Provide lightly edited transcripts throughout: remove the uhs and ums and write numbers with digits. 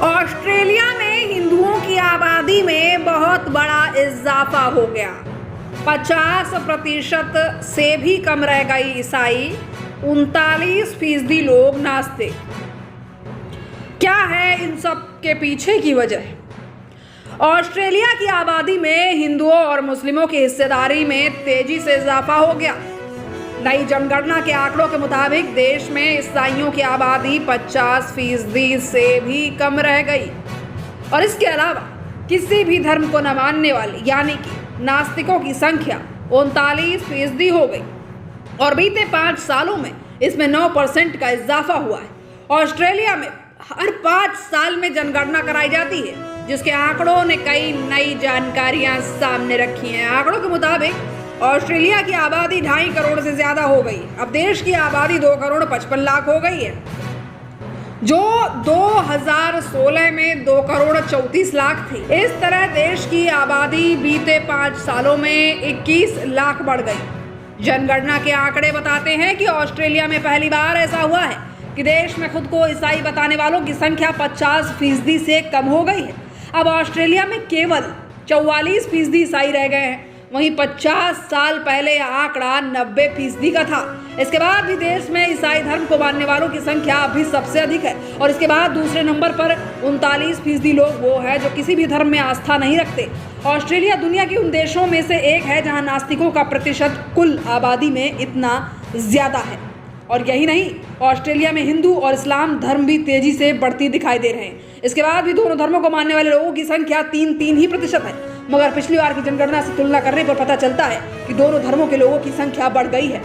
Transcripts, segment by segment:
Australia में हिंदुओं की आबादी में बहुत बड़ा इजाफा हो गया। 50% से भी कम रह गई ईसाई, 39% लोग नास्तिक। क्या है इन सब के पीछे की वजह? ऑस्ट्रेलिया की आबादी में हिंदुओं और मुस्लिमों की हिस्सेदारी में तेजी से इजाफा हो गया। नई जनगणना के आंकड़ों के मुताबिक देश में ईसाइयों की आबादी 50% से भी कम रह गई और इसके अलावा किसी भी धर्म को न मानने वाले यानी कि नास्तिकों की संख्या 39% हो गई और बीते 5 सालों में इसमें 9% का इजाफा हुआ है। ऑस्ट्रेलिया में हर 5 साल में जनगणना कराई जाती है, जिसके आंकड़ों ने कई नई जानकारियां सामने रखी हैं। आंकड़ों के मुताबिक ऑस्ट्रेलिया की आबादी 2.5 करोड़ से ज्यादा हो गई। अब देश की आबादी 2 करोड़ 55 लाख हो गई है, जो 2016 में 2 करोड़ 34 लाख थी। इस तरह देश की आबादी बीते 5 सालों में 21 लाख बढ़ गई। जनगणना के आंकड़े बताते हैं कि ऑस्ट्रेलिया में पहली बार ऐसा हुआ है कि देश में खुद को ईसाई बताने वालों की संख्या 50% से कम हो गई है। अब ऑस्ट्रेलिया में केवल 44% ईसाई रह गए हैं। वहीं 50 साल पहले यह आंकड़ा 90% का था। इसके बाद भी देश में ईसाई धर्म को मानने वालों की संख्या अभी सबसे अधिक है और इसके बाद दूसरे नंबर पर 39% लोग वो है जो किसी भी धर्म में आस्था नहीं रखते। ऑस्ट्रेलिया दुनिया के उन देशों में से एक है जहां नास्तिकों का प्रतिशत कुल आबादी में इतना ज्यादा है। और यही नहीं, ऑस्ट्रेलिया में हिंदू और इस्लाम धर्म भी तेजी से बढ़ती दिखाई दे रहे हैं। इसके बाद भी दोनों धर्मों को मानने वाले लोगों की संख्या 3% है, मगर पिछली बार की जनगणना से तुलना करने पर पता चलता है कि दोनों धर्मों के लोगों की संख्या बढ़ गई है।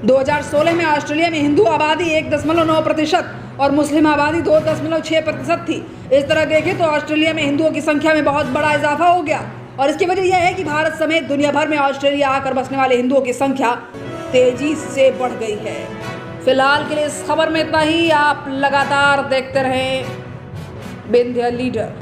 2016 में ऑस्ट्रेलिया में हिंदू आबादी 1.9% और मुस्लिम आबादी 2.6% थी। इस तरह देखें तो ऑस्ट्रेलिया में हिंदुओं की संख्या में बहुत बड़ा इजाफा हो गया और इसकी वजह यह है कि भारत समेत दुनिया भर में ऑस्ट्रेलिया आकर बसने वाले हिंदुओं की संख्या तेजी से बढ़ गई है। फिलहाल के लिए इस खबर में इतना ही। आप लगातार देखते रहें विंध्य लीडर।